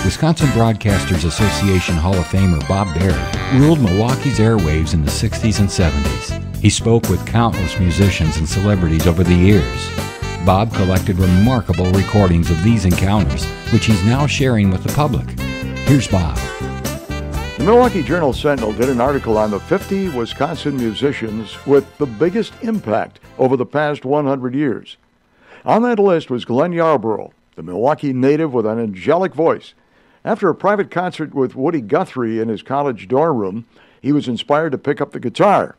Wisconsin Broadcasters Association Hall of Famer Bob Baird ruled Milwaukee's airwaves in the 60s and 70s. He spoke with countless musicians and celebrities over the years. Bob collected remarkable recordings of these encounters, which he's now sharing with the public. Here's Bob. The Milwaukee Journal Sentinel did an article on the 50 Wisconsin musicians with the biggest impact over the past 100 years. On that list was Glenn Yarbrough, the Milwaukee native with an angelic voice. After a private concert with Woody Guthrie in his college dorm room, he was inspired to pick up the guitar.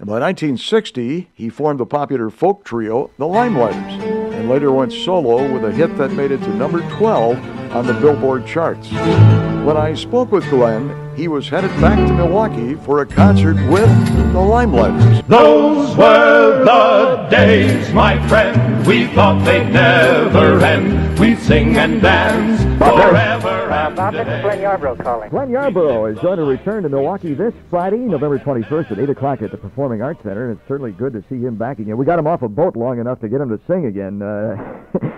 And by 1960, he formed the popular folk trio, the Limeliters, and later went solo with a hit that made it to number 12 on the Billboard charts. When I spoke with Glenn, he was headed back to Milwaukee for a concert with the Limeliters. Those were the days, my friend, we thought they'd never end. We'd sing and dance forever. Bob, this is Glenn Yarbrough calling. Glenn Yarbrough is going to return to Milwaukee this Friday, November 21st at 8 o'clock at the Performing Arts Center, and it's certainly good to see him back again. We got him off a boat long enough to get him to sing again.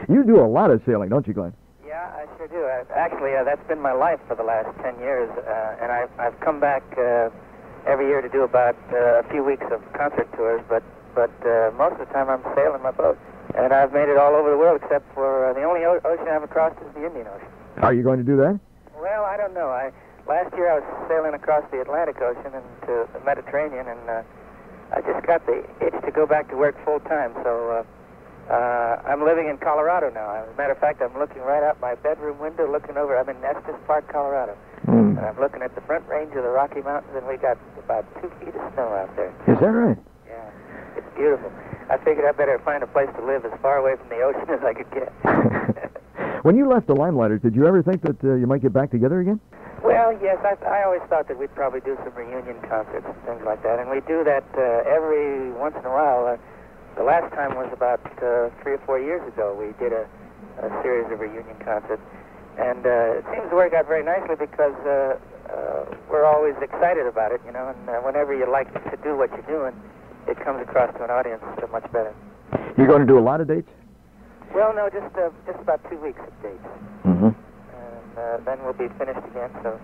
You do a lot of sailing, don't you, Glenn? Yeah, I sure do. Actually, that's been my life for the last 10 years, and I've come back every year to do about a few weeks of concert tours, but most of the time I'm sailing my boat. And I've made it all over the world except for the only ocean I've crossed is the Indian Ocean. Are you going to do that? Well, I don't know. Last year I was sailing across the Atlantic Ocean and to the Mediterranean, and I just got the itch to go back to work full time, so I'm living in Colorado now. As a matter of fact, I'm looking right out my bedroom window, looking over. I'm in Estes Park, Colorado. And I'm looking at the front range of the Rocky Mountains, and we got about 2 feet of snow out there. Is that right? Yeah, it's beautiful. I figured I better find a place to live as far away from the ocean as I could get. When you left the Limeliters, did you ever think that you might get back together again? Well, yes, I always thought that we'd probably do some reunion concerts and things like that, and we do that every once in a while. The last time was about 3 or 4 years ago. We did a series of reunion concerts, and it seems to work out very nicely because we're always excited about it, you know, and whenever you like to do what you're doing, it comes across to an audience much better. You're going to do a lot of dates? Well, no, just about 2 weeks of dates. Mm-hmm. And then we'll be finished again. So,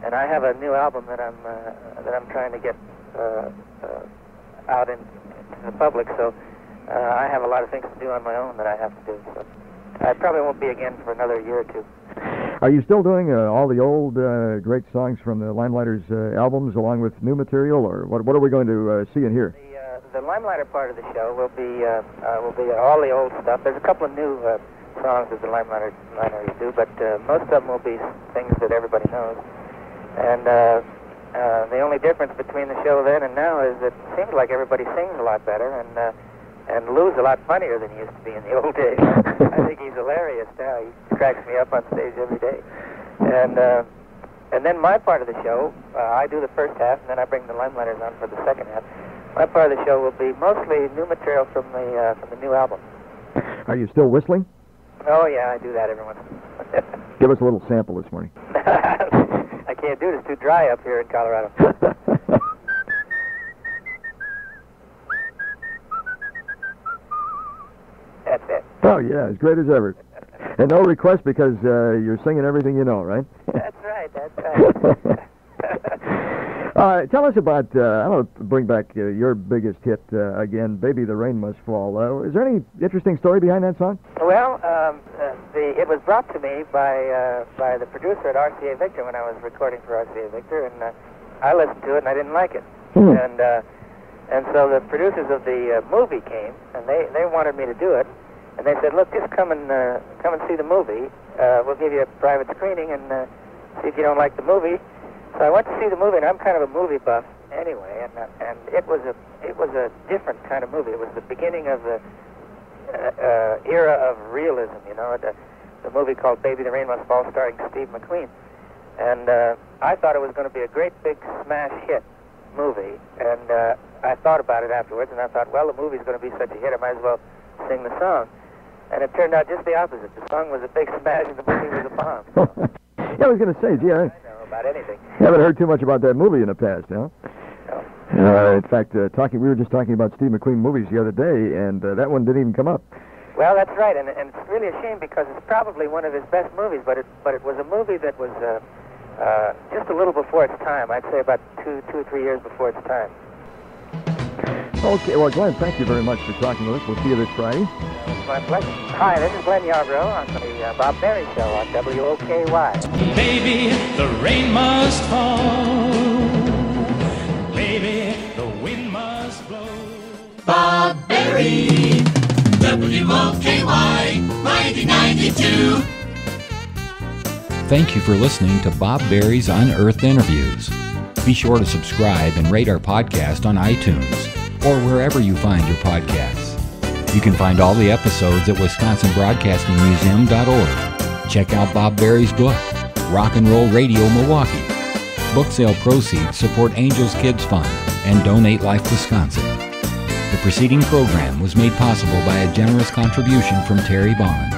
and I have a new album that I'm trying to get out into the public. So I have a lot of things to do on my own that I have to do. So I probably won't be again for another year or two. Are you still doing all the old great songs from the Limeliters albums along with new material, or what are we going to see and hear? The Limelighter part of the show will be all the old stuff. There's a couple of new songs that the Limeliters do, but most of them will be things that everybody knows. And the only difference between the show then and now is that it seems like everybody sings a lot better, and Lou's a lot funnier than he used to be in the old days. I think he's hilarious now. He cracks me up on stage every day. And then my part of the show, I do the first half, and then I bring the Limeliters on for the second half. My part of the show will be mostly new material from the new album. Are you still whistling? Oh, yeah, I do that every once in a while. Give us a little sample this morning. I can't do it. It's too dry up here in Colorado. That's it. Oh, yeah, as great as ever. And no request because you're singing everything you know, right? That's right, that's right. Tell us about, I want to bring back your biggest hit again, Baby the Rain Must Fall. Is there any interesting story behind that song? Well, it was brought to me by the producer at RCA Victor when I was recording for RCA Victor, and I listened to it and I didn't like it. And so the producers of the movie came, and they wanted me to do it, and they said, look, just come and see the movie. We'll give you a private screening and see if you don't like the movie. So I went to see the movie, and I'm kind of a movie buff anyway, and it was a different kind of movie. It was the beginning of the era of realism, you know, the movie called Baby the Rain Must Fall, starring Steve McQueen. And I thought it was going to be a great big smash hit movie, and I thought about it afterwards, and I thought, well, the movie's going to be such a hit, I might as well sing the song. And it turned out just the opposite. The song was a big smash, and the movie was a bomb. So. Yeah, I was going to say, gee, I know about anything. Haven't heard too much about that movie in the past, huh? No. In fact, we were just talking about Steve McQueen movies the other day, and that one didn't even come up. Well, that's right, and it's really a shame because it's probably one of his best movies, but it was a movie that was just a little before its time. I'd say about two or 3 years before its time. Okay, well, Glenn, thank you very much for talking with us. We'll see you this Friday. It's my pleasure. Hi, this is Glenn Yarbrough on the Bob Berry Show on WOKY. Baby, the rain must fall. Baby, the wind must blow. Bob Berry, WOKY, 9092. Thank you for listening to Bob Berry's Unearthed Interviews. Be sure to subscribe and rate our podcast on iTunes or wherever you find your podcasts. You can find all the episodes at WisconsinBroadcastingMuseum.org. Check out Bob Berry's book, Rock and Roll Radio Milwaukee. Book sale proceeds support Angels Kids Fund and Donate Life Wisconsin. The preceding program was made possible by a generous contribution from Terry Bond.